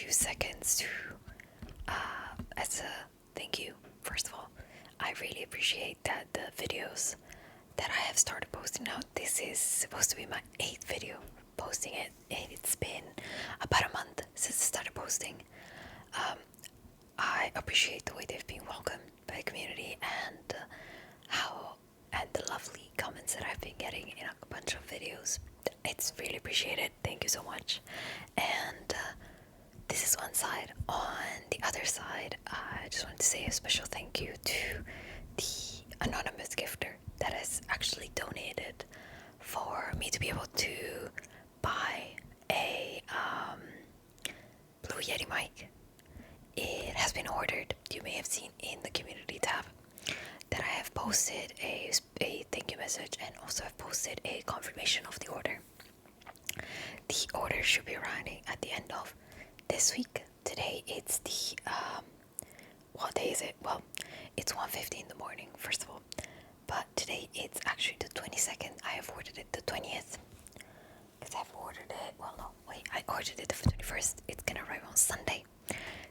few seconds to, as a thank you. First of all, I really appreciate that the videos that I have started posting now. This is supposed to be my 8th video posting it, and it's been about a month since I started posting. I appreciate the way they've been welcomed by the community and the lovely comments that I've been getting in a bunch of videos. It's really appreciated. Thank you so much. And this is one side. On the other side, I just want to say a special thank you to the anonymous gifter that has actually donated for me to be able to buy a Blue Yeti mic. It has been ordered. You may have seen in the community tab that I have posted a thank you message, and also have posted a confirmation of the order. The order should be arriving at the end of this week. Today it's the what day is it? Well, it's 1:50 in the morning, first of all, but today it's actually the 22nd. I have ordered it the 20th because I've ordered it, well, no, wait, I ordered it the 21st. It's gonna arrive on Sunday.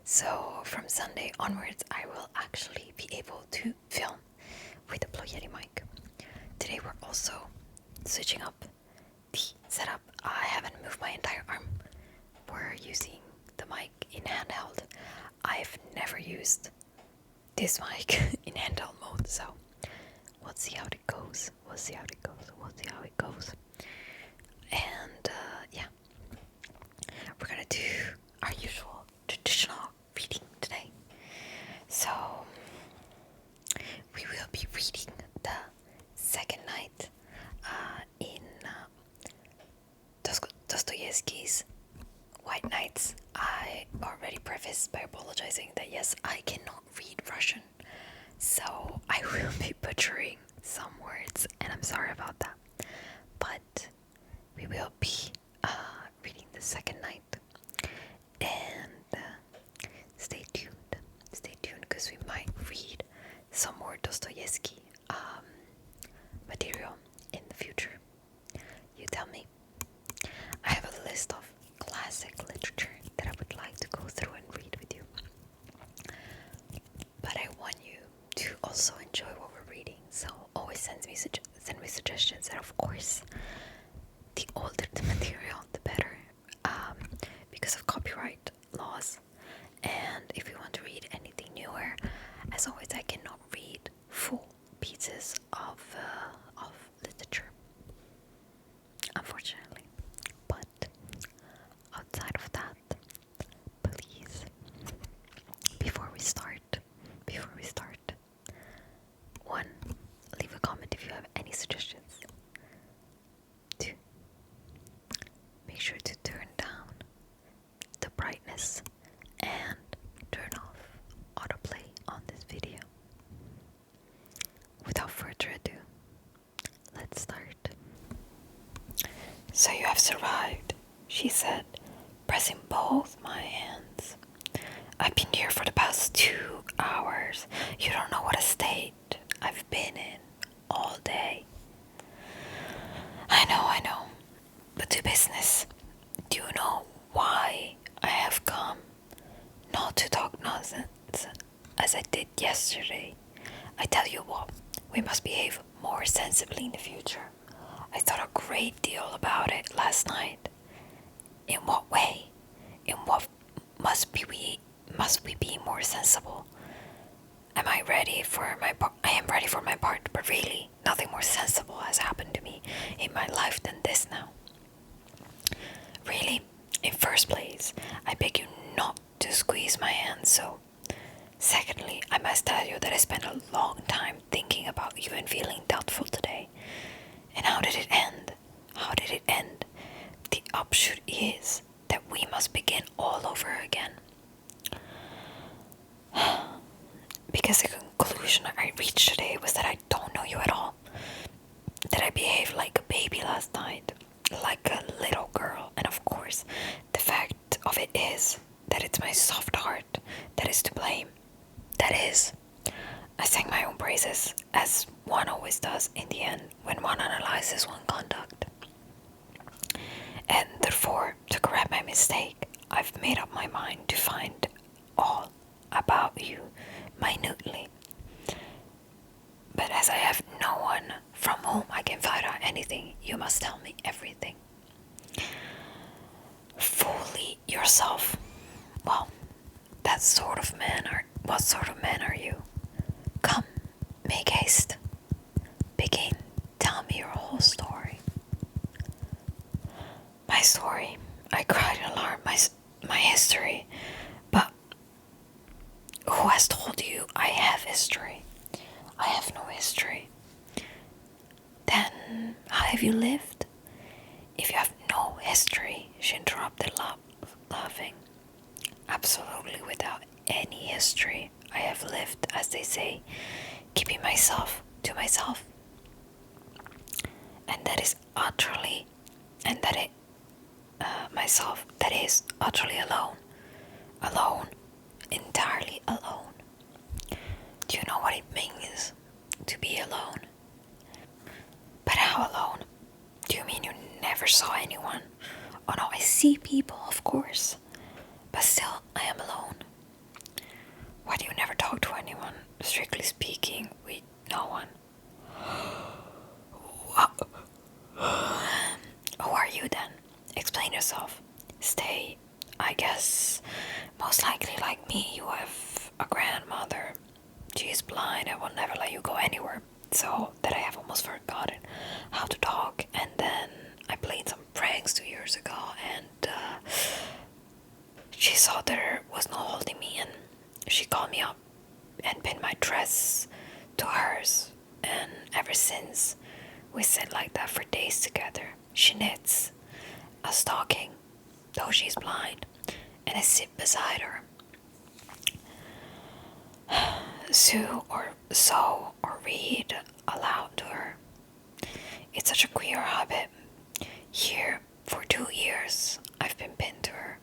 So from Sunday onwards, I will actually be able to film with the Blue Yeti mic. Today we're also switching up the setup. I haven't moved my entire arm. We're using the mic in handheld. I've never used this mic in handheld mode, so we'll see how it goes. And yeah, we're gonna do our usual traditional reading today. So we will be reading the second night in Dostoevsky's White Nights. I already prefaced by apologizing that yes, I cannot read Russian, so I will be butchering some words, and I'm sorry about that. But we will be reading the second night, and stay tuned because we might read some more Dostoevsky material in the future. You tell me. I have a list of classic literature that I would like to go through and read with you, but I want you to also enjoy what we're reading, so always send me suggestions, and of course the older the material the better, because of copyright laws. And if you want to read anything newer, as always, I cannot read full pieces of literature, unfortunately. But outside of that, please, before we start, 1, leave a comment if you have any suggestions. 2, make sure to turn down the brightness and turn off autoplay on this video. Without further ado, let's start. So you have survived, she said, pressing both my hands. I've been here for the past 2 hours. You don't know what a state I've been in all day. I know, but to business. Do you know why I have come? Not to talk nonsense, as I did yesterday. I tell you what, we must behave more sensibly in the future. I thought a great deal about it last night. In what way? In what must we be more sensible? I am ready for my part, but really, nothing more sensible has happened to me in my life than this now. Really, in first place, I beg you not to squeeze my hand so. Secondly, I must tell you that I spent a long time thinking about you and feeling doubtful today. And how did it end? The upshot is that we must begin all over again. Because the conclusion I reached today was that I don't know you at all. That I behaved like a baby last night, like a little girl, and of course, the fact of it is that it's my soft heart that is to blame. That is, I sang my own praises, as one always does in the end when one analyzes one's conduct. And therefore, to correct my mistake, I've made up my mind to find all about you minutely. But as I have no one from whom I can find out anything, you must tell me everything. Fully yourself. Well, what sort of man are you? Come, make haste. Begin, tell me your whole story. My story, I cried in alarm, my history. But who has told you I have history? I have no history. Then how have you lived? If you have no history, she interrupted, laughing. Absolutely without any history, I have lived, as they say, keeping myself to myself. And that is utterly, and that it, myself, that is utterly alone. Alone, entirely alone. Do you know what it means to be alone? But how alone? Do you mean you never saw anyone? Oh no, I see people, of course. But still, I am alone. Why do you never talk to anyone? Strictly speaking, with no one. Who are you then? Explain yourself. Stay. I guess, most likely like me, you have a grandmother. She is blind and will never let you go anywhere. So that I have almost forgotten how to talk. And then I played some pranks 2 years ago, and she saw there was no holding me, and she called me up and pinned my dress to hers. And ever since, we sit like that for days together. She knits a stocking, though she's blind, and I sit beside her. Sew or read aloud to her. It's such a queer habit. Here, for 2 years, I've been pinned to her.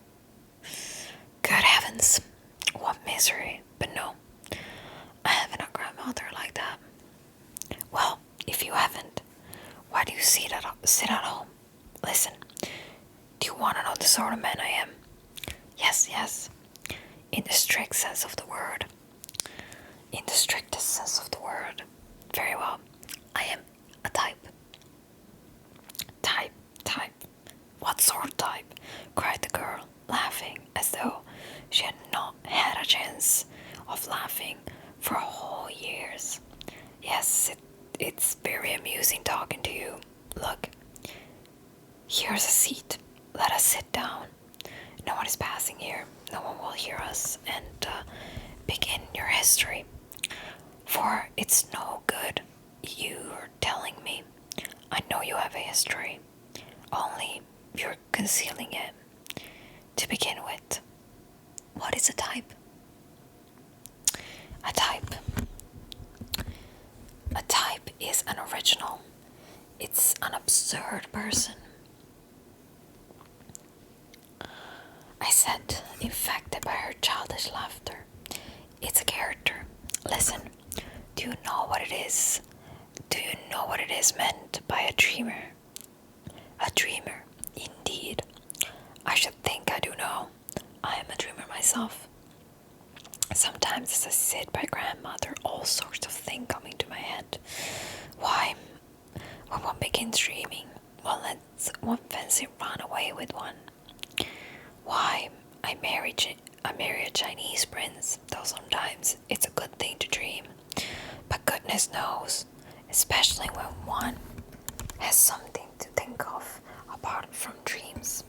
Good heavens, what misery. But no, I haven't a grandmother like that. Well, if you haven't, why do you sit at home? Listen, do you want to know the sort of man I am? Yes, in the strict sense of the word. In the strictest sense of the word. Very well, I am a type. Type. What sort of type? Cried the girl, laughing as though she had not had a chance of laughing for whole years. Yes, it's very amusing talking to you. Look, here's a seat. Let us sit down. No one is passing here. No one will hear us. And begin your history. For it's no good you're telling me. I know you have a history. Only you're concealing it. To begin with, what is a type? A type is an original. It's an absurd person. I said, infected by her childish laughter. It's a character. Listen, do you know what it is? Do you know what it is meant by a dreamer? A dreamer, indeed. I should think I do know. I am a dreamer myself. Sometimes as I sit by grandmother, all sorts of things come into my head. Why, when one begins dreaming, one lets one fancy run away with one. Why, I marry a Chinese prince, though sometimes it's a good thing to dream. But goodness knows, especially when one has something to think of apart from dreams.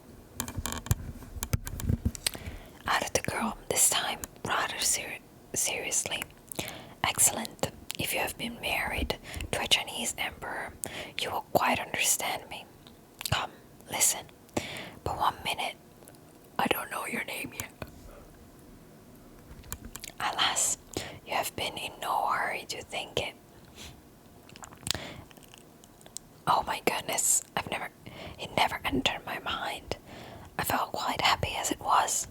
Added the girl, this time rather seriously. Excellent. If you have been married to a Chinese emperor, you will quite understand me. Come, listen. But 1 minute. I don't know your name yet. Alas, you have been in no hurry to think it. Oh my goodness, it never entered my mind. I felt quite happy as it was.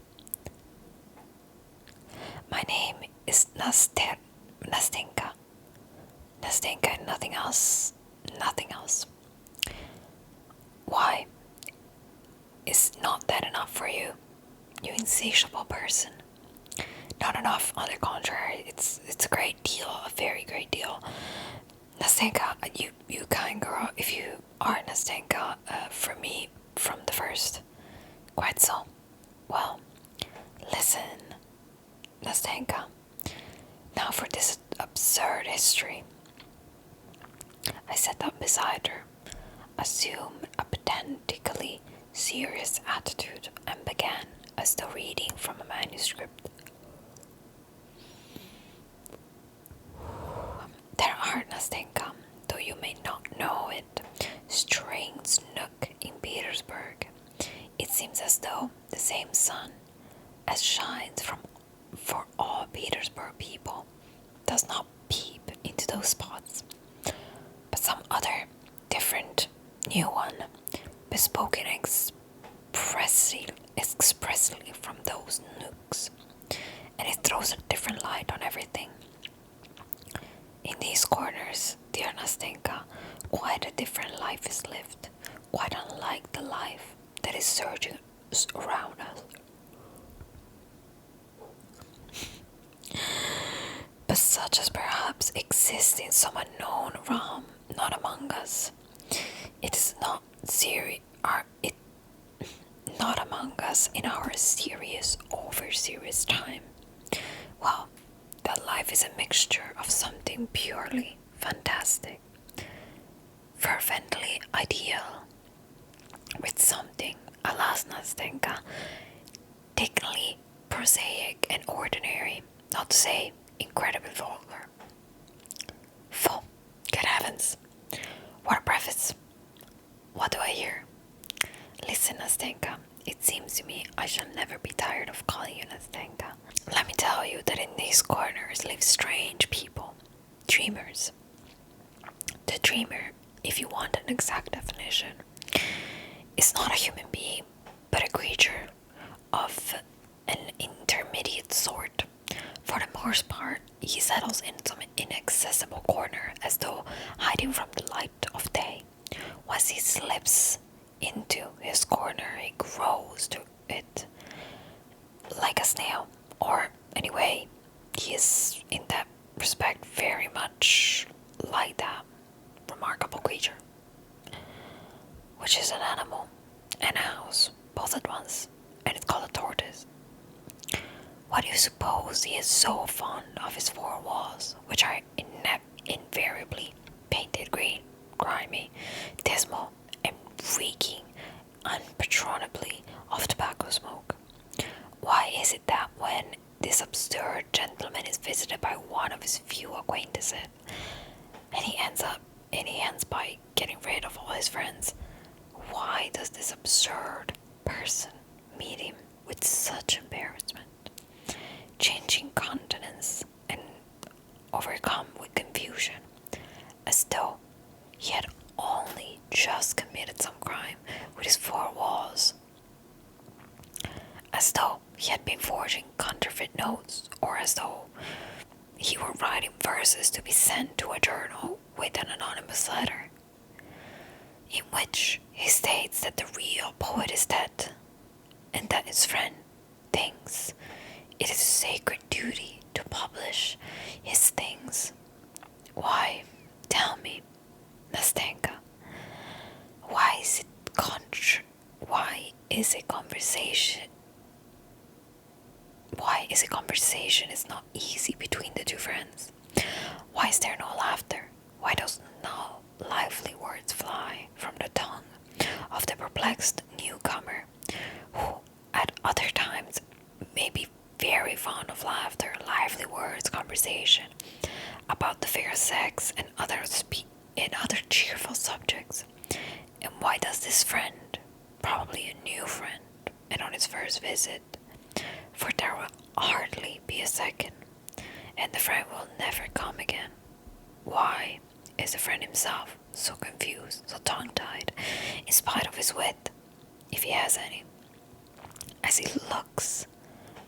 My name is Nastenka. Nastenka and nothing else. Why? Is not that enough for you? You insatiable person. Not enough, on the contrary, it's a great deal, a very great deal. Nastenka, you kind girl, if you are Nastenka, for me, from the first. Quite so. Well, listen, Nastenka. Now for this absurd history. I sat down beside her, assumed a pedantically serious attitude, and began as though reading from a manuscript. There are, Nastenka, though you may not know it, strange nook in Petersburg. It seems as though the same sun as shines for all Petersburg people does not peep into those spots, but some other different new one, bespoken expressly from those nooks, and it throws a different light on everything. In these corners, dear Nastenka, quite a different life is lived, quite unlike the life that is surging around us. But such as perhaps exists in some unknown realm, not among us. It is not not among us in our serious, over-serious time. Well, that life is a mixture of something purely fantastic, fervently ideal, with something, alas Nastenka, dignity prosaic and ordinary, not to say incredibly vulgar. Pho, good heavens, what a preface! What do I hear? Listen, Nastenka, it seems to me I shall never be tired of calling you Nastenka. Let me tell you that in these corners live strange people, dreamers. The dreamer, if you want an exact definition, is not a human being, but a creature of an intermediate sort. For the most part, he settles in some inaccessible corner as though hiding from the light of day. Once he slips into his corner, he grows to it like a snail, or anyway, he is in that respect very much like that remarkable creature, which is an animal and a house both at once, and it's called a tortoise. Why do you suppose he is so fond of his four walls, which are invariably painted green, grimy, dismal, and reeking unpatronably of tobacco smoke? Why is it that when this absurd gentleman is visited by one of his few acquaintances, and he ends by getting rid of all his friends, why does this absurd person meet him with such embarrassment, changing countenance and overcome with confusion, as though he had only just committed some crime with his four walls, as though he had been forging counterfeit notes, or as though he were writing verses to be sent to a journal with an anonymous letter, in which he states that the real poet is dead, and that his friend thinks it is a sacred duty to publish his things. Why, tell me, Nastenka, why is conversation is not easy between the two friends? Why is there no laughter? Why does no lively words fly from the tongue of the perplexed newcomer, who at other times may be very fond of laughter, lively words, conversation about the fair sex and other cheerful subjects? And why does this friend, probably a new friend, and on his first visit, for there will hardly be a second, and the friend will never come again, why is the friend himself so confused, so tongue-tied, in spite of his wit, if he has any, as he looks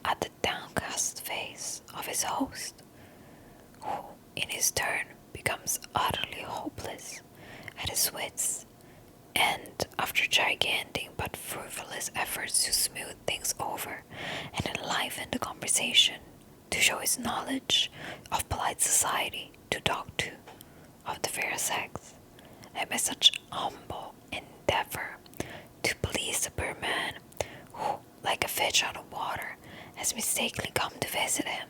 at the downcast face of his host, who in his turn becomes utterly hopeless at his wits, and after gigantic but frivolous efforts to smooth things over the conversation, to show his knowledge of polite society, to talk to of the fair sex, and by such humble endeavor to please the poor man who, like a fish out of water, has mistakenly come to visit him.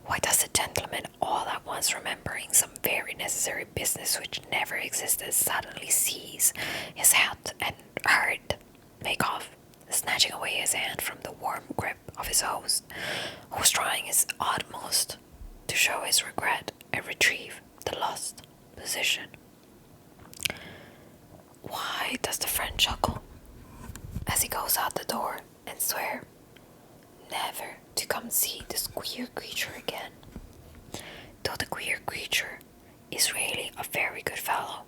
Why does the gentleman, all at once remembering some very necessary business which never existed, suddenly seize his hat and hurried make off, snatching away his hand from the warm grip of his host, who was trying his utmost to show his regret and retrieve the lost position? Why does the friend chuckle as he goes out the door and swear never to come see this queer creature again, though the queer creature is really a very good fellow,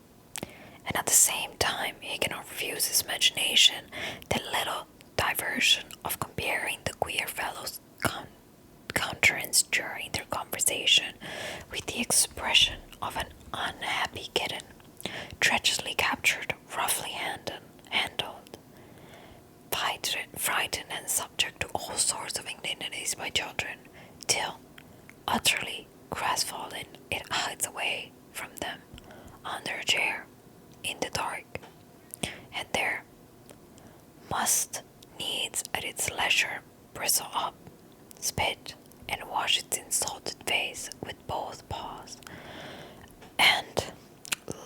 and at the same time he cannot refuse his imagination the little diversion of comparing the queer fellow's countenance during their conversation with the expression of an unhappy kitten, treacherously captured, roughly handled, frightened and subject to all sorts of indignities by children, till, utterly crestfallen, it hides away from them under a chair in the dark, and there must needs at its leisure bristle up, spit, and wash its insulted face with both paws, and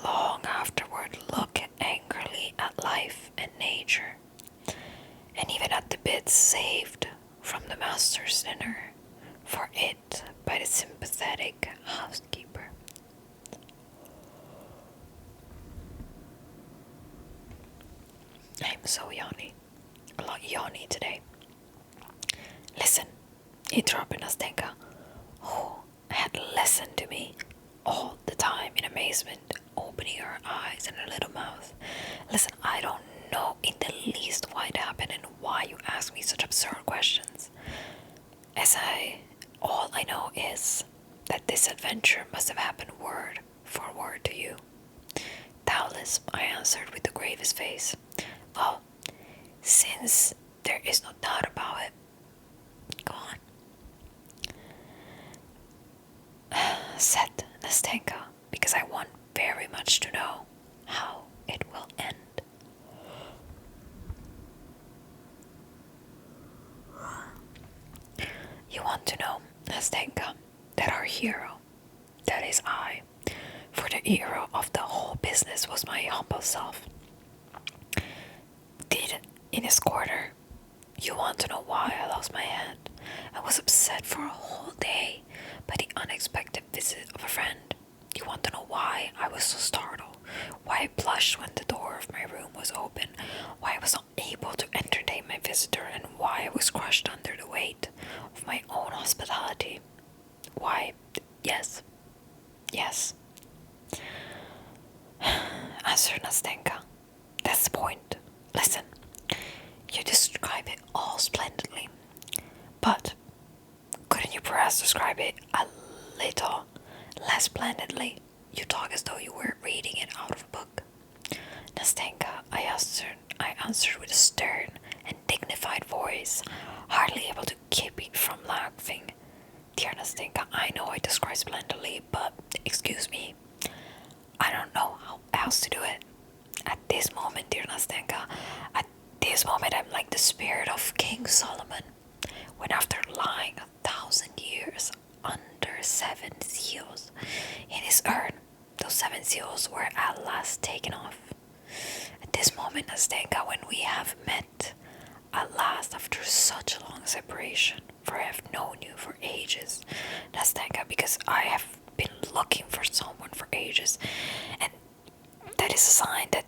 long afterward look angrily at life and nature, and even at the bits saved from the master's dinner for it by the sympathetic housekeeper. I'm so yawny. A lot yawny today. Listen, interrupted Nastenka, who had listened to me all the time in amazement, opening her eyes and her little mouth. Listen, I don't know in the least why it happened and why you ask me such absurd questions. All I know is that this adventure must have happened word for word to you. Doubtless, I answered with the gravest face. Well, since there is no doubt about it, go on, said Nastenka, because I want very much to know how it will end. You want to know, Nastenka, that our hero, that is I, for the hero of the whole business was my humble self, did in his quarter. You want to know why I lost my head? I was upset for a whole day by the unexpected visit of a friend. You want to know why I was so startled? Why I blushed when the door of my room was open? Why I was not able to entertain my visitor? And why I was crushed under the weight of my own hospitality? Why, yes, answered Nastenka. That's the point. Listen, you describe it all splendidly, but couldn't you perhaps describe it a little less splendidly? You talk as though you were reading it out of a book. Nastenka, I answered with a stern and dignified voice, hardly able to keep it from laughing. Dear Nastenka, I know I describe splendidly, but excuse me, I don't know how else to do it. At this moment, dear Nastenka, at this moment I'm like the spirit of King Solomon, when after lying 1,000 years under 7 seals in his urn, those 7 seals were at last taken off. At this moment, Nastenka, when we have met at last after such a long separation, for I have known you for ages, Nastenka, because I have been looking for someone for ages, and that is a sign that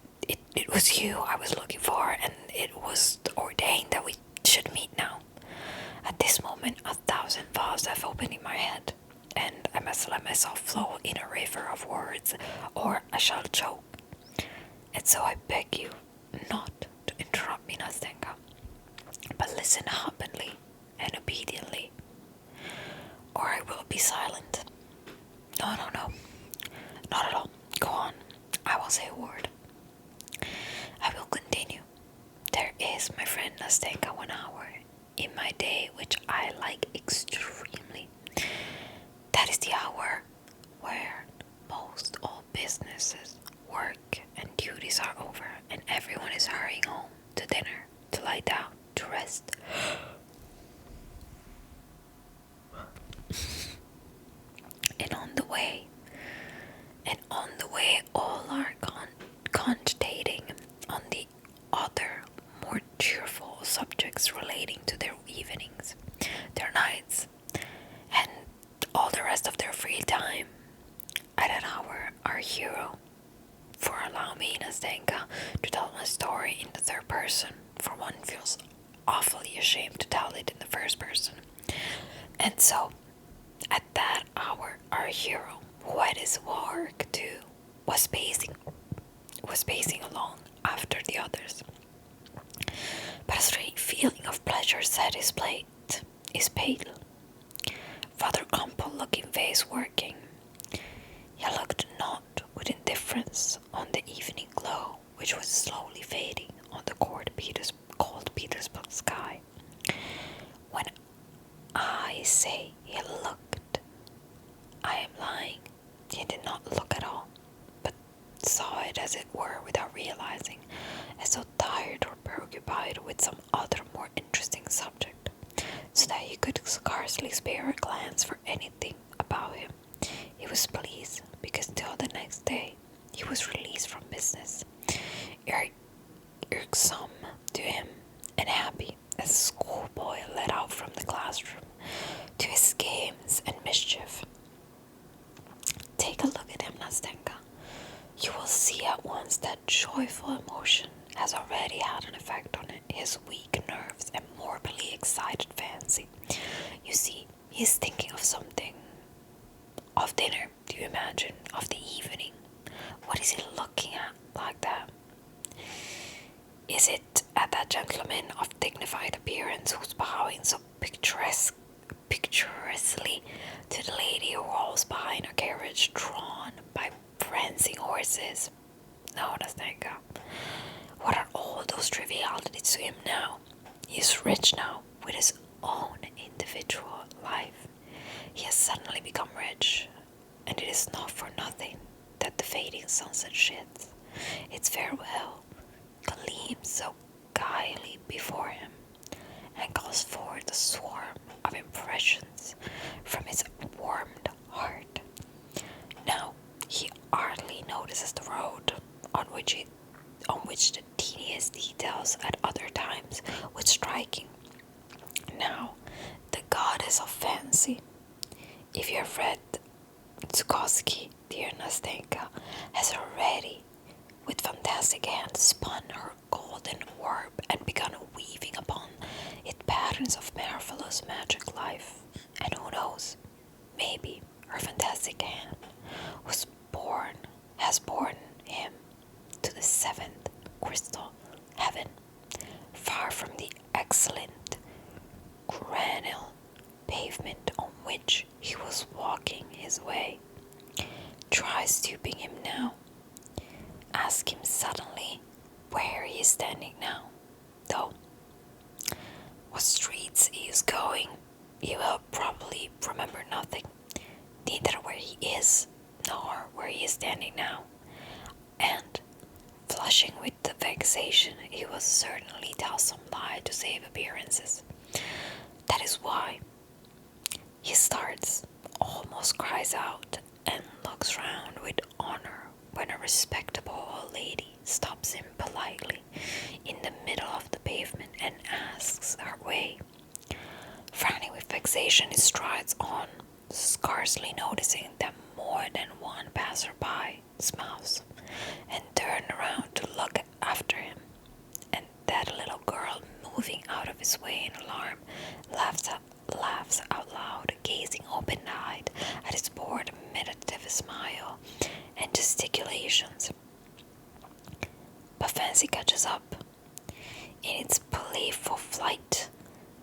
it was you I was looking for, and it was ordained that we should meet now. At this moment, 1,000 thoughts have opened in my head, and I must let myself flow in a river of words, or I shall choke. And so I beg you not to interrupt me, Nastenka, but listen humbly and obediently, or I will be silent. No, not at all. Go on, I will say a word. Nastenka 1 hour in my day, which I like extremely. That is the hour where most all businesses, work, and duties are over, and everyone is hurrying home to dinner, to lie down, to rest. And on the way, all are cogitating on the other, more cheerful subjects relating to their evenings, their nights, and all the rest of their free time. At that hour, our hero, for allow me, Nastenka, to tell my story in the third person, for one feels awfully ashamed to tell it in the first person. And so, at that hour, our hero, who had his work too, was pacing along after the others. But a strange feeling of pleasure set his pale, rather crumpled-looking face working. He looked not with indifference on the evening glow, which was slowly fading on the cold Petersburg sky. When I say he looked, I am lying. He did not look at all, but saw it as it were without realizing, as though tired or preoccupied with some other more interesting subject, so that he could scarcely spare a glance for anything about him. He was pleased because till the next day he was released from business, irksome to him, and happy as a schoolboy let out from the classroom to his games and mischief. Take a look at him, Nastenka. You will see at once that joyful emotion has already had an effect on his weak nerves and morbidly excited fancy. You see, he is thinking of something. Of dinner, do you imagine? Of the evening? What is he looking at like that? Is it at that gentleman of dignified appearance who's bowing so picturesquely to the lady who rolls behind a carriage drawn by prancing horses? No, Nastenka. What are all those trivialities to him now? He is rich now, with his own individual life. He has suddenly become rich, and it is not for nothing that the fading sunset sheds its farewell gleams so gaily before him, and calls forth a swarm of impressions from his warmed heart. Now he hardly notices the road on which the teeniest details at other times would striking. Now the goddess of fancy, if you have read Dostoevsky, dear Nastenka, has already, with fantastic hands, spun her golden orb and begun weaving upon it patterns of marvelous magic life. And who knows, maybe her fantastic hand has borne him to the seventh crystal heaven, far from the excellent granite pavement on which he was walking his way. Try stooping him now. Ask him suddenly where he is standing now, though. What streets he is going, he will probably remember nothing, neither where he is nor where he is standing now. And, flushing with the vexation, he will certainly tell some lie to save appearances. That is why he starts, almost cries out, and looks round with honor when a respectable old lady stops him politely in the middle of the pavement and asks her way. Frowning with vexation, he strides on, scarcely noticing that more than one passer-by smiles and turns around to look after him, and that little girl, moving out of his way in alarm, laughs out loud, gazing open-eyed at his bored, meditative smile and gesticulations. But fancy catches up. In its playful flight,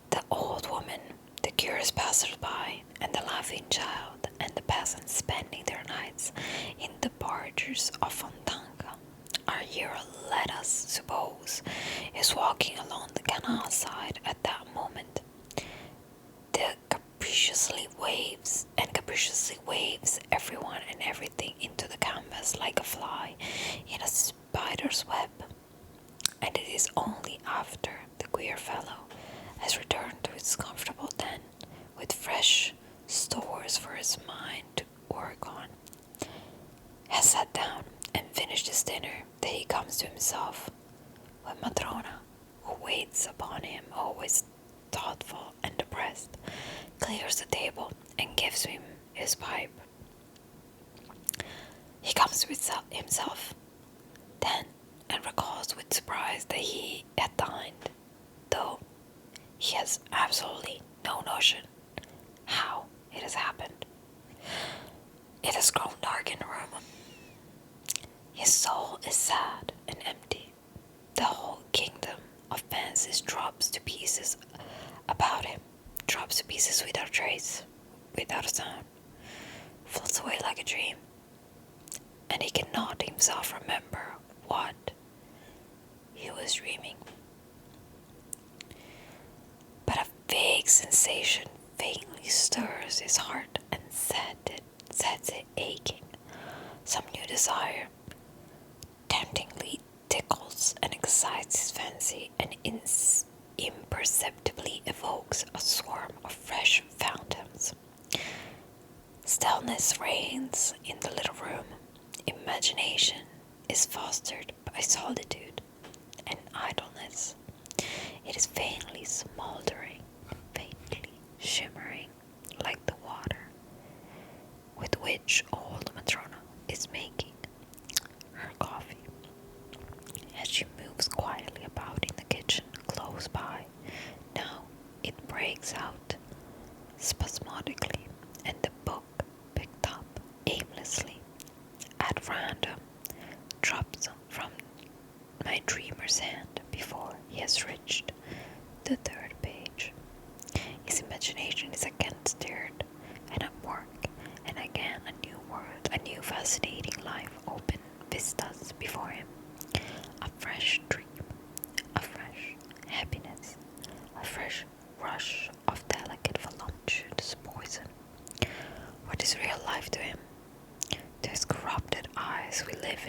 the old woman, the curious passers-by, and the laughing child, and the peasants spending their nights in the barges of Fontanka are here, let us suppose, Clothes is walking along the canal side at that moment. The capriciously waves everyone and everything into the canvas like a fly in a spider's web. And it is only after the queer fellow has returned to its comfortable den with fresh stores for his mind to work on, has sat down and finished his dinner, that he comes to himself, when Matrona, who waits upon him always thoughtful and depressed, clears the table and gives him his pipe. He comes to himself then and recalls with surprise that he had dined, though he has absolutely no notion how it has happened. It has grown dark in the room. His soul is sad and empty. The whole kingdom of fancies drops to pieces about him, drops to pieces without trace, without a sound, floats away like a dream, and he cannot himself remember what he was dreaming. But a vague sensation faintly stirs his heart and sets it aching. Some new desire temptingly tickles and excites his fancy and imperceptibly evokes a swarm of fresh fountains. Stillness reigns in the little room. Imagination is fostered by solitude and idleness. It is faintly smoldering, faintly shimmering like the water with which old Matrona is making her coffee. As she moves quietly about in the kitchen close by, now it breaks out spasmodically, and the book, picked up aimlessly at random, drops from my dreamer's hand before he has reached the third page. His imagination is again stirred and at work, and again a new world, a new fascinating life open vistas before him. A fresh dream, a fresh happiness, a fresh rush of delicate voluptuous poison. What is real life to him? To his corrupted eyes we live,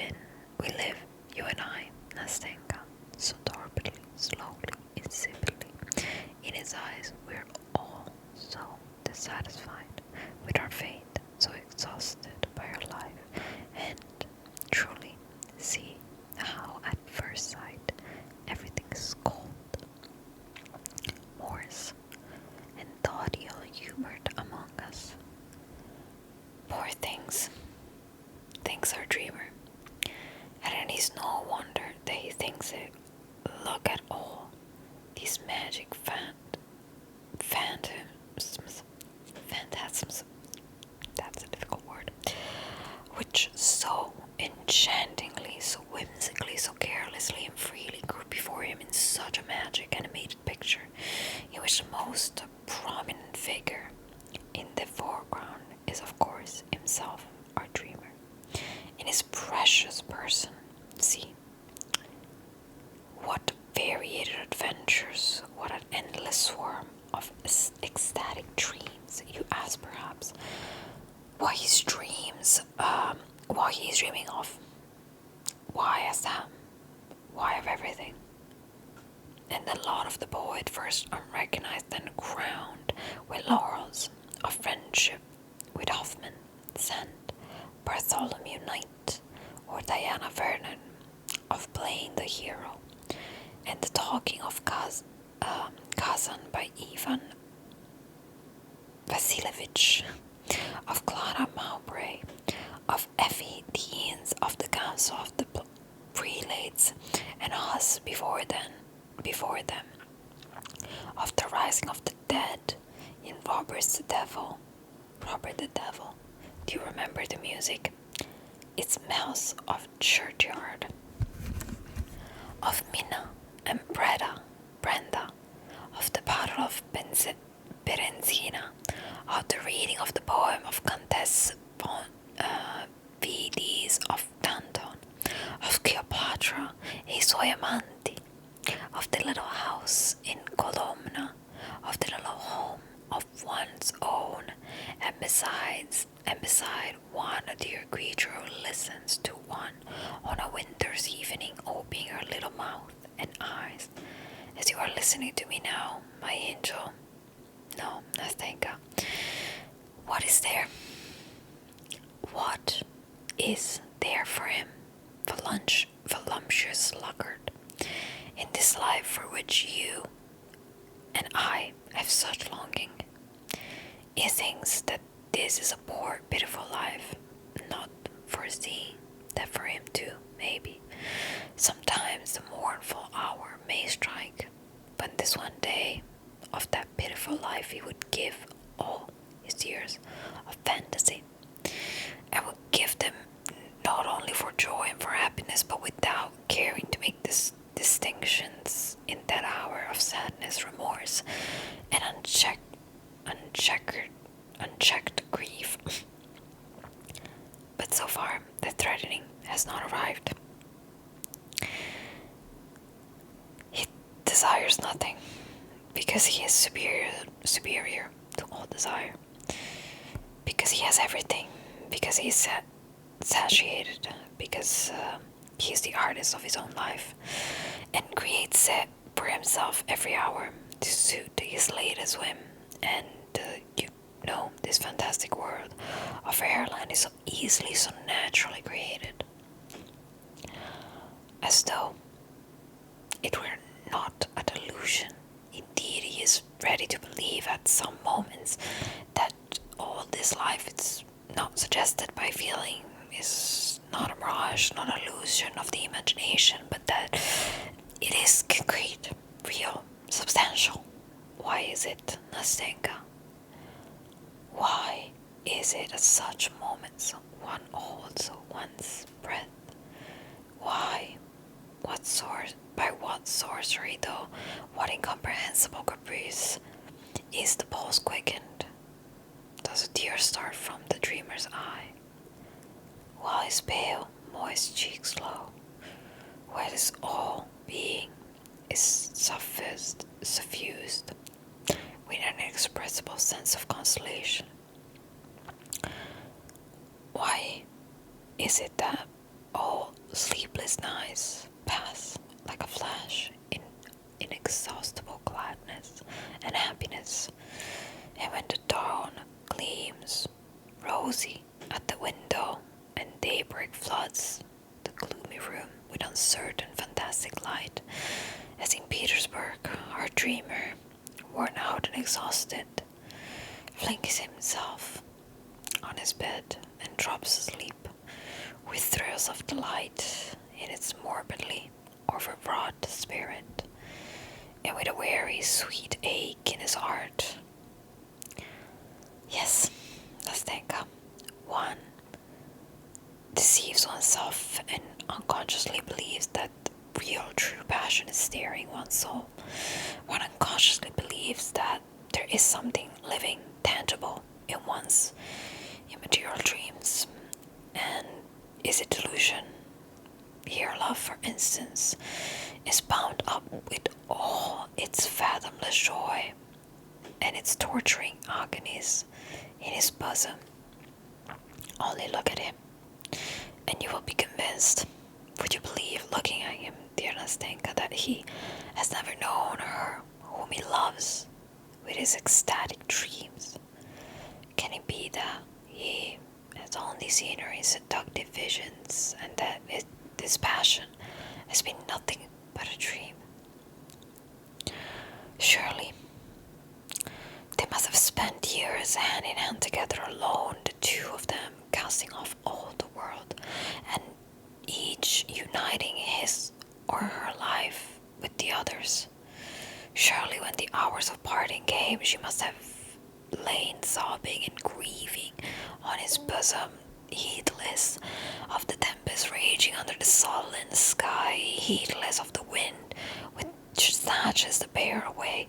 you and I, Nastenka, so torpidly, slowly, insipidly. In his eyes we're all so dissatisfied with our fate, so exhausted by our life, and truly see how at first sight everything is cold, Morse, and thought ill-humored among us. Poor things, thinks our dreamer, and it is no wonder that he thinks it. Look at all these magic phantasms, that's a difficult word, which so enchantingly, so whimsically, so carelessly and freely grew before him in such a magic animated picture, in which the most prominent figure in the foreground is of course himself, our dreamer, in his precious person. See, what varied adventures, what an endless swarm of ecstatic dreams. You ask perhaps what he is dreaming of. Why as that? Why of everything? And the lot of the poet, first unrecognized and crowned with laurels of friendship with Hoffman, Sand, Bartholomew Knight, or Diana Vernon, of playing the hero, and the talking of Kazan by Ivan Vasilievich, of Clara Mowbray, of Effie Deans, of the Council of the Prelates, and us before them, of the rising of the dead in Robert the Devil. Do you remember the music? It smells of churchyard. Of Minna and Brenda, of the Battle of Berenzina, of the reading of the poem of Countess Vides of Danton, of Cleopatra e suoi amanti, of the little house in Colomna, of the little home of one's own, and beside one a dear creature who listens to one on a winter's evening, opening her little mouth and eyes, as you are listening to me now, my angel. No, Nastenka. What is there? What is there for him, voluptuous sluggard, in this life for which you and I have such longing? He thinks that this is a poor, pitiful life, not foreseeing that for him too, maybe, sometimes the mournful hour may strike, but this one day of that pitiful life he would give all his years of fantasy, and would give them not only for joy and for happiness, but without caring to make distinctions in that hour of sadness, remorse, and unchecked grief. But so far, the threatening has not arrived. He desires nothing, because he is superior to all desire, because he has everything, because he is satiated, because he is the artist of his own life, and creates it for himself every hour to suit his latest whim. And you know, this fantastic world of fairyland is so easily, so naturally created, as though it were not a delusion. Indeed, he is ready to believe at some moments that all this life is not suggested by feeling, is not a mirage, not an illusion of the imagination, but that it is concrete, real, substantial. Why is it, Nastenka? Why is it at such moments one holds one's breath? Why? By what sorcery, though, what incomprehensible caprice is the pulse quickened? Does a tear start from the dreamer's eye, while his pale, moist cheeks glow, while his all being is suffused with an inexpressible sense of consolation? Why is it that all sleepless nights pass like a flash in inexhaustible gladness and happiness, and when the dawn gleams rosy at the window and daybreak floods the gloomy room with uncertain fantastic light, as in Petersburg our dreamer, worn out and exhausted, flings himself on his bed and drops asleep with thrills of delight in its morbidly overwrought spirit, and with a weary sweet ache in his heart. Yes, Nastenka, one deceives oneself and unconsciously believes that real true passion is stirring one's soul. One unconsciously believes that there is something living, tangible in one's immaterial dreams. And is it delusion? Here love, for instance, is bound up with all its fathomless joy and its torturing agonies in his bosom. Only look at him, and you will be convinced. Would you believe, looking at him, dear Nastenka, that he has never known her whom he loves with his ecstatic dreams? Can it be that he has only seen her in seductive visions, and that this passion has been nothing but a dream? Surely they must have spent years hand in hand together alone, the two of them, casting off all the world, and each uniting his or her life with the other's. Surely when the hours of parting came, she must have lain sobbing and grieving on his bosom, heedless of the tempest raging under the sullen sky, heedless of the wind which snatches the pair away,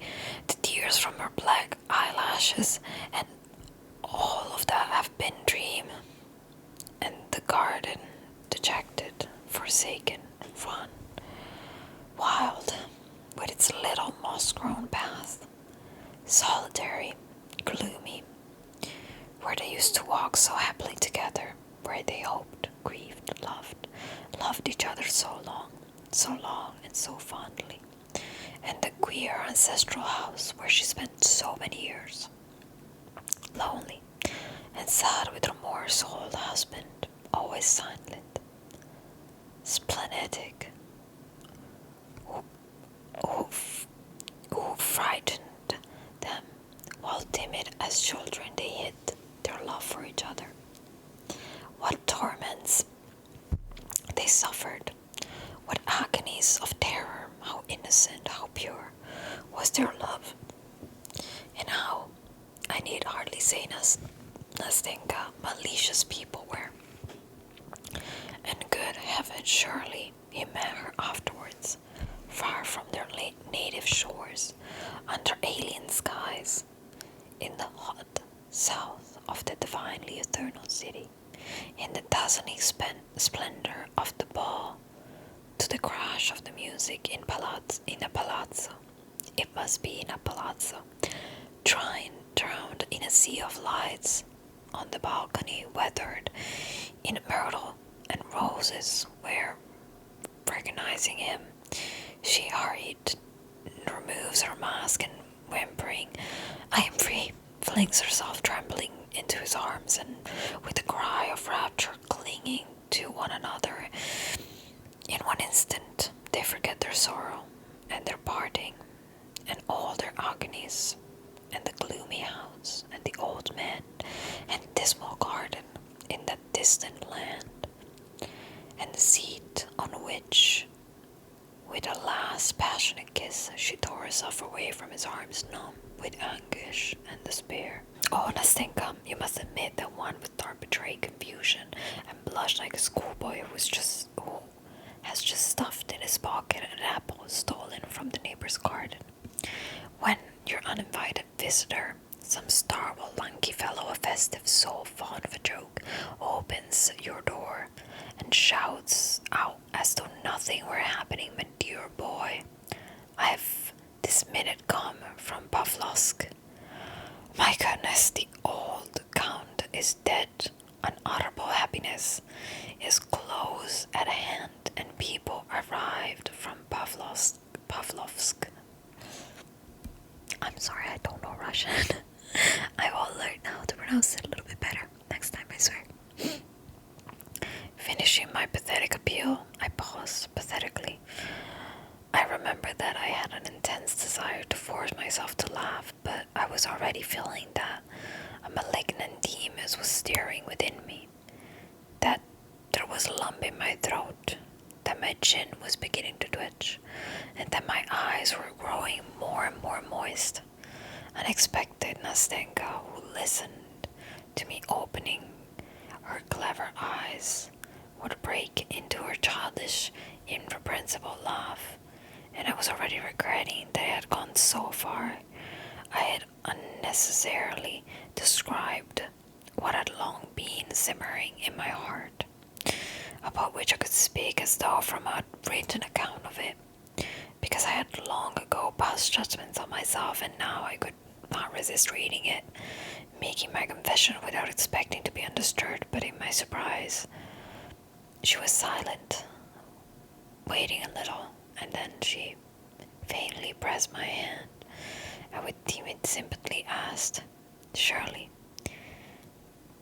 the tears from her black eyelashes, and all of that have been dream. And the garden, dejected, forsaken, run, wild, with moss-grown path, solitary, gloomy, where they used to walk so happily together, where they hoped, grieved, loved each other so long and so fondly, and the queer ancestral house where she spent so many years, lonely and sad with remorse, old husband, always silent, splenetic, who frightened them, while timid as children they hid their love for each other. What torments they suffered, what agonies of terror, how innocent, how pure was their love, and how, I need hardly say Nastenka, malicious people were. And good heaven, surely he met her afterwards, far from their native shores, under alien skies, in the hot south of the divinely eternal city, in the dazzling splendor of the ball, to the crash of the music in a palazzo. It must be in a palazzo, drowned in a sea of lights, on the balcony, weathered in myrtle and roses, where, recognizing him, she hurried, removes her mask, and whimpering, "I am free," flings herself trembling into his arms, and with a cry of rapture clinging to one another. In one instant they forget their sorrow and their parting, and all their agonies, and the gloomy house, and the old man, and dismal garden in that distant land, and the seat on which, with a last passionate kiss, she tore herself away from his arms, numb with anguish and despair. Oh, Nastenka, you must admit that one would start betray confusion and blush like a schoolboy who has just stuffed in his pocket an apple stolen from the neighbor's garden, when your uninvited visitor, some starved, lanky fellow, a festive soul fond of a joke, opens your door and shouts out as though nothing were happening. "My dear boy, I have this minute come from Pavlovsk. My goodness, the old count is dead. Unutterable happiness is close at hand, and people arrived from Pavlovsk. I'm sorry, I don't know Russian. I will learn how to pronounce it a little bit better next time, I swear. Finishing my pathetic appeal, I paused pathetically. I remember that I had an intense desire to force myself to laugh, but I was already feeling that a malignant demon was stirring within me, that there was a lump in my throat, that my chin was beginning to twitch, and that my eyes were growing more and more moist. Unexpected Nastenka, who listened to me opening her clever eyes, would break into her childish, irrepressible laugh, and I was already regretting that I had gone so far. I had unnecessarily described what had long been simmering in my heart, about which I could speak as though from a written account of it, because I had long ago passed judgments on myself, and now I could not resist reading it, making my confession without expecting to be understood. But in my surprise, she was silent, waiting a little, and then she faintly pressed my hand, and with timid sympathy asked, "Surely,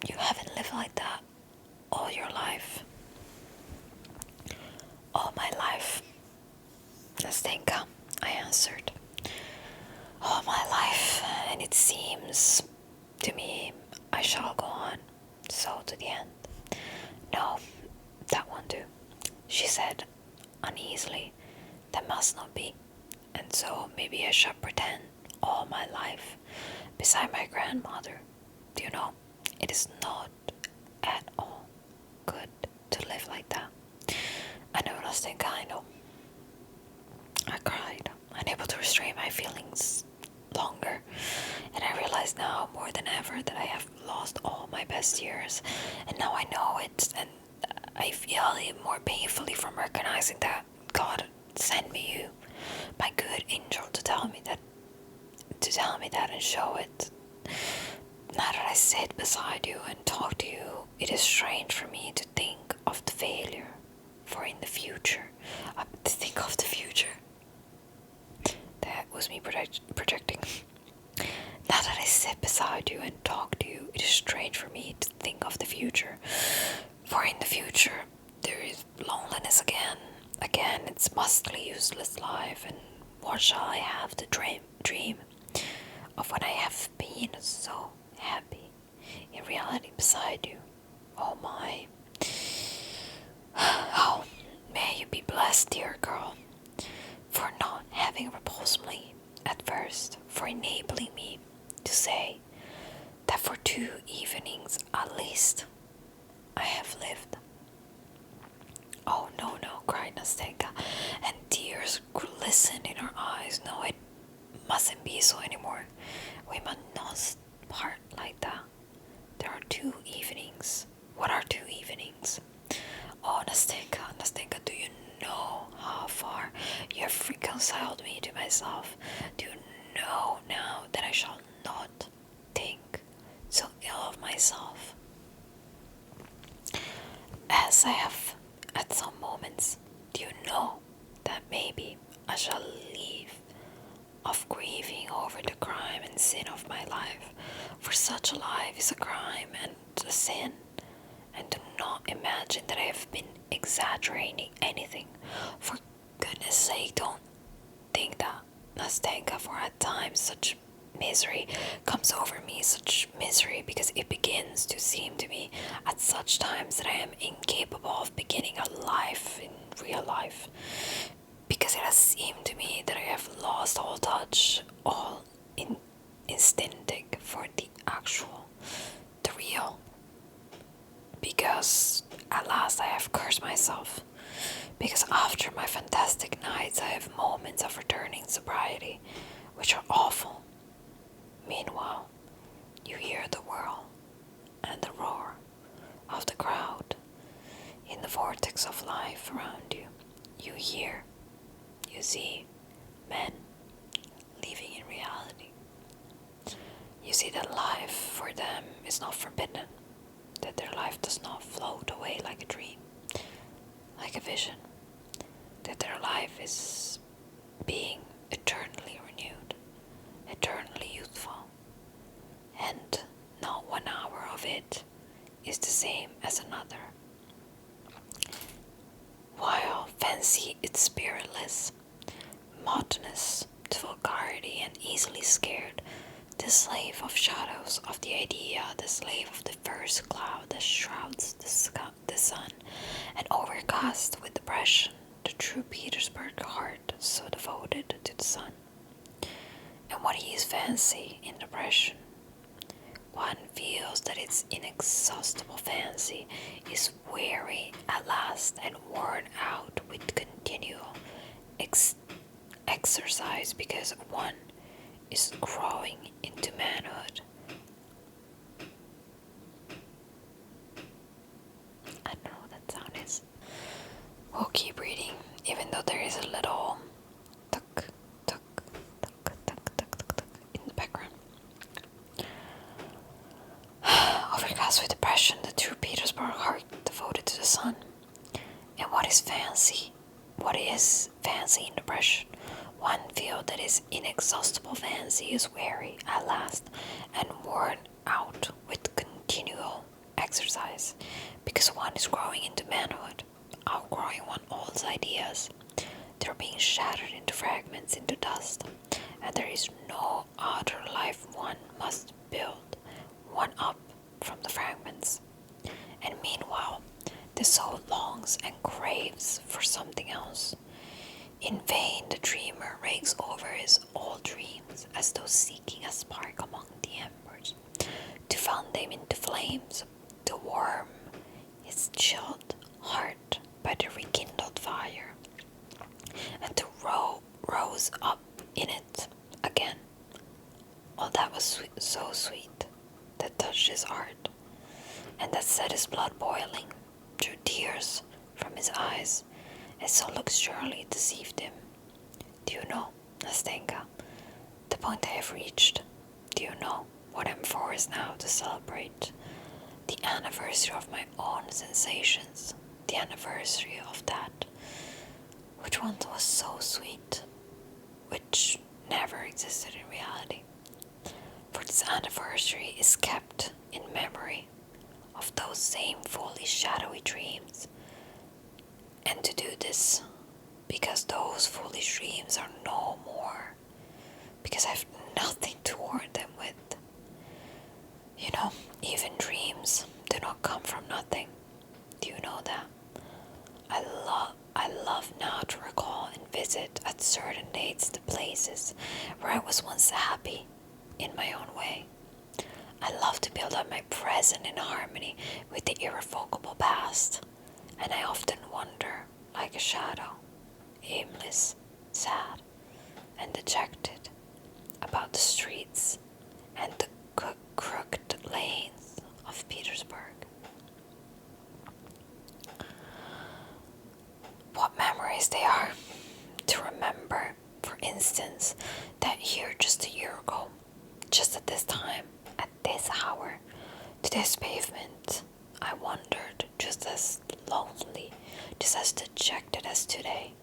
you haven't lived like that all your life?" "All my life, Nastenka," I answered. "All my life, and it seems to me I shall go on, so to the end." "No, that won't do," she said uneasily. "That must not be, and so maybe I shall pretend all my life beside my grandmother. Do you know, it is not at all good to live like that." "I know, Nastenka, I know," I cried, unable to restrain my feelings longer, and I realize now more than ever that I have lost all my best years, and now I know it, and I feel it more painfully from recognizing that God sent me you, my good angel, to tell me that to tell me that and show it. Now that I sit beside you and talk to you, it is strange for me to think of the failure. For in the future, to think of the future. That was me projecting. Now that I sit beside you and talk to you, it is strange for me to think of the future. For in the future, there is loneliness again. Again, it's mostly useless life, and what shall I have to dream of when I have been so happy in reality beside you? Oh my. Oh, may you be blessed, dear girl, for not having repulsed me at first, for enabling me to say that for 2 evenings at least I have lived. Oh no, no, cried Nastenka, and tears glistened in her eyes. No, it mustn't be so anymore. We must not part like that. There are 2 evenings. What are 2 evenings? Oh, Nastenka, do you know how far you have reconciled me to myself? Do you know now that I shall not think so ill of myself as I have at some moments? Do you know that maybe I shall leave off grieving over the crime and sin of my life? For such a life is a crime and a sin. And do not imagine that I have been exaggerating anything. For goodness sake, don't think that, Nastenka, for at times such misery comes over me, such misery, because it begins to seem to me at such times that I am incapable of beginning a life in real life. Because it has seemed to me that I have lost all touch, all instinct for the actual, the real. Because at last I have cursed myself. Because after my fantastic nights I have moments of returning sobriety, which are awful. Meanwhile, you hear the whirl and the roar of the crowd in the vortex of life around you. You hear, you see men living in reality. You see that life for them is not forbidden, that their life does not float away like a dream, like a vision, that their life is being eternally renewed, eternally youthful, and not 1 hour of it is the same as another. While fancy is spiritless, monotonous to vulgarity and easily scared, the slave of shadows of the idea, the slave of the first cloud that shrouds the sun, and overcast with depression the true Petersburg heart so devoted to the sun. And what is fancy in depression? One feels that its inexhaustible fancy is weary at last and worn out with continual exercise, because one is growing into manhood. I don't know what that sound is. We'll keep reading, even though there is a little tuck, tuck, tuck, tuck, tuck, tuck, tuck in the background. Overcast with depression, the true Petersburg heart devoted to the sun. And what is fancy? What is fancy in depression? One feels that his inexhaustible fancy is weary at last and worn out with continual exercise, because one is growing into manhood, outgrowing one's old ideas. They're being shattered into fragments, into dust, and there is no other life. One must build one up from the fragments. And meanwhile, the soul longs and craves for something else. In vain the dreamer rakes over his old dreams, as though seeking a spark among the embers, to fan them into flames, to warm his chilled heart by the rekindled fire, and to rose up in it again all that was so sweet, that touched his heart, and that set his blood boiling, drew tears from his eyes, and so luxuriantly deceived him. Do you know, Nastenka, the point I have reached. Do you know what I'm forced now to celebrate? The anniversary of my own sensations. The anniversary of that which once was so sweet, which never existed in reality. For this anniversary is kept in memory of those same fully shadowy dreams. And to do this, because those foolish dreams are no more, because I have nothing to warn them with. You know, even dreams do not come from nothing. Do you know that? I love now to recall and visit at certain dates the places where I was once happy in my own way. I love to build up my present in harmony with the irrevocable past, and I often wander like a shadow, aimless, sad, and dejected about the streets and the crooked lanes of Petersburg. What memories they are to remember, for instance, that here just a year ago, just at this time, at this hour, to this pavement, I wandered just as lonely, just as dejected as today.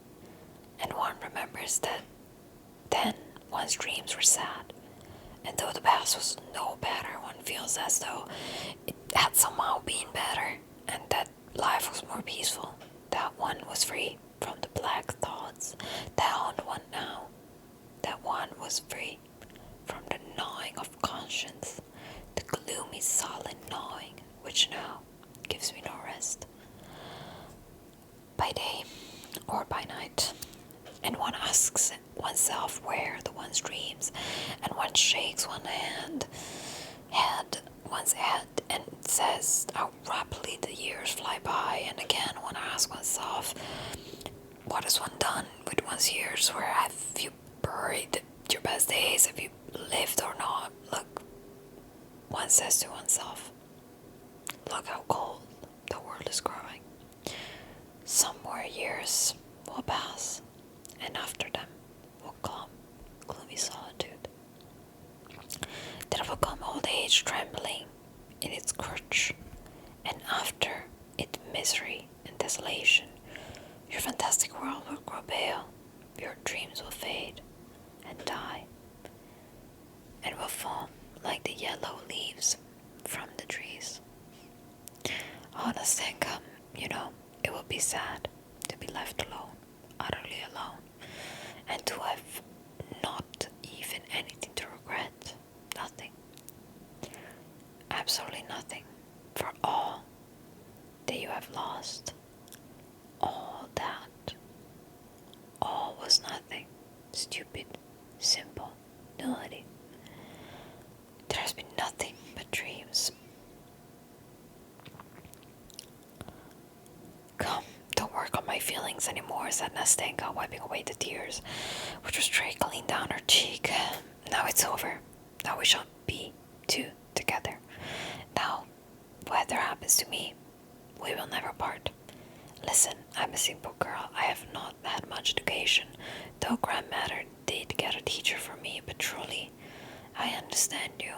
And one remembers that then one's dreams were sad, and though the past was no better, one feels as though it had somehow been better, and that life was more peaceful, that one was free from the black thoughts that haunt one now, that one was free from the gnawing of conscience, the gloomy, sullen gnawing which now gives me no rest. By day or by night, and one asks oneself where the one's dreams, and one shakes one's head and says how rapidly the years fly by, and again one asks oneself, what has one done with one's years? Where have you buried your best days? Have you lived or not? Look, one says to oneself, look how cold the world is growing. Some more years will pass, and after them will come gloomy solitude. Then will come old age trembling in its crutch, and after it misery and desolation. Your fantastic world will grow pale, your dreams will fade and die, and will fall like the yellow leaves from the trees. Oh, Nastenka, you know, it will be sad to be left alone, utterly alone, and to have not even anything to regret, nothing, absolutely nothing, for all that you have lost, all that, all was nothing, stupid, simple, nullity. There has been nothing but dreams. Come, don't work on my feelings anymore, said Nastenka, wiping away the tears which was trickling down her cheek. Now it's over. Now we shall be two together. Now, whatever happens to me, we will never part. Listen, I'm a simple girl. I have not had much education, though grandmother did get a teacher for me, but truly, I understand you.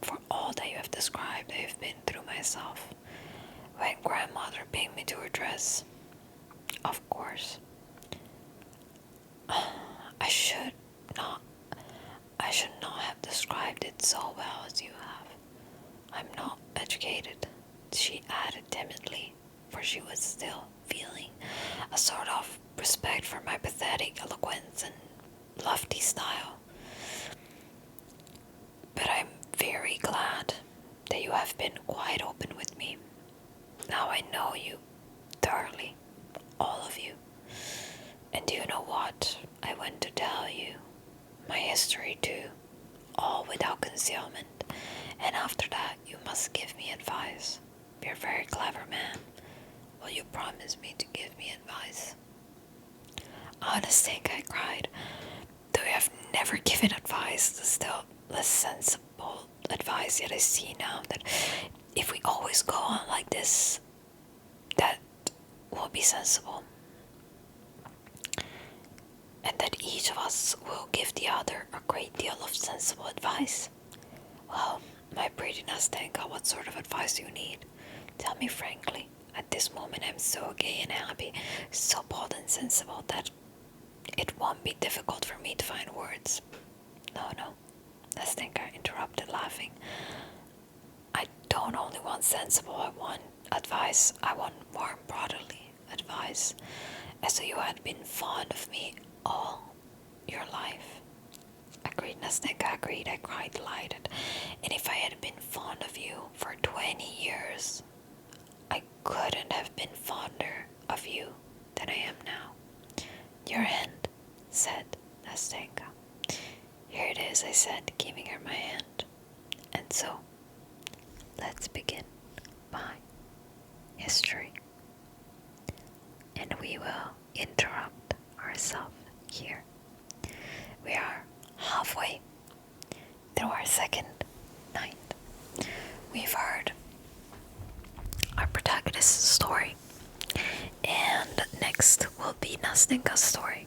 For all that you have described, I have been through myself. When grandmother pinned me to her dress, of course, I should not have described it so well as you have. I'm not educated, she added timidly, for she was still feeling a sort of respect for my pathetic eloquence and lofty style. But I'm very glad that you have been quite open with me. Now I know you thoroughly, all of you. And do you know what? I want to tell you my history too, all without concealment. And after that, you must give me advice. You're a very clever man. Will you promise me to give me advice? Honestly, I cried. Though you have never given advice, the still less sensible advice, yet I see now that if we always go on like this, that will be sensible. And that each each of us will give the other a great deal of sensible advice. Well, my pretty Nastenka, what sort of advice do you need? Tell me frankly. At this moment I'm so gay and happy, so bold and sensible that it won't be difficult for me to find words. No, Nastenka interrupted, laughing. I don't only want sensible, I want advice. I want warm brotherly advice. As though you had been fond of me all your life. Agreed, Nastenka, agreed, I cried, delighted. And if I had been fond of you for 20 years, I couldn't have been fonder of you than I am now. Your hand, said Nastenka. Here it is, I said, giving her my hand. And so, let's begin my history. And we will interrupt ourselves here. We are halfway through our second night. We've heard our protagonist's story, and next will be Nastenka's story.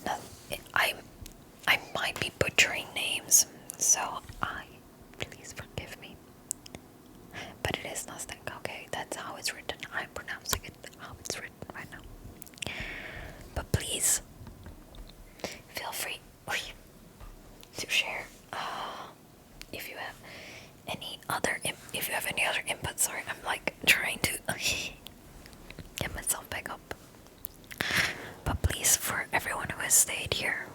Now, I might be butchering names, so please forgive me. But it is Nastenka, okay? That's how it's written. I'm pronouncing it how it's written right now. But please, feel free to share if you have any other input. Sorry, I'm like trying to get myself back up. But please, for everyone who has stayed here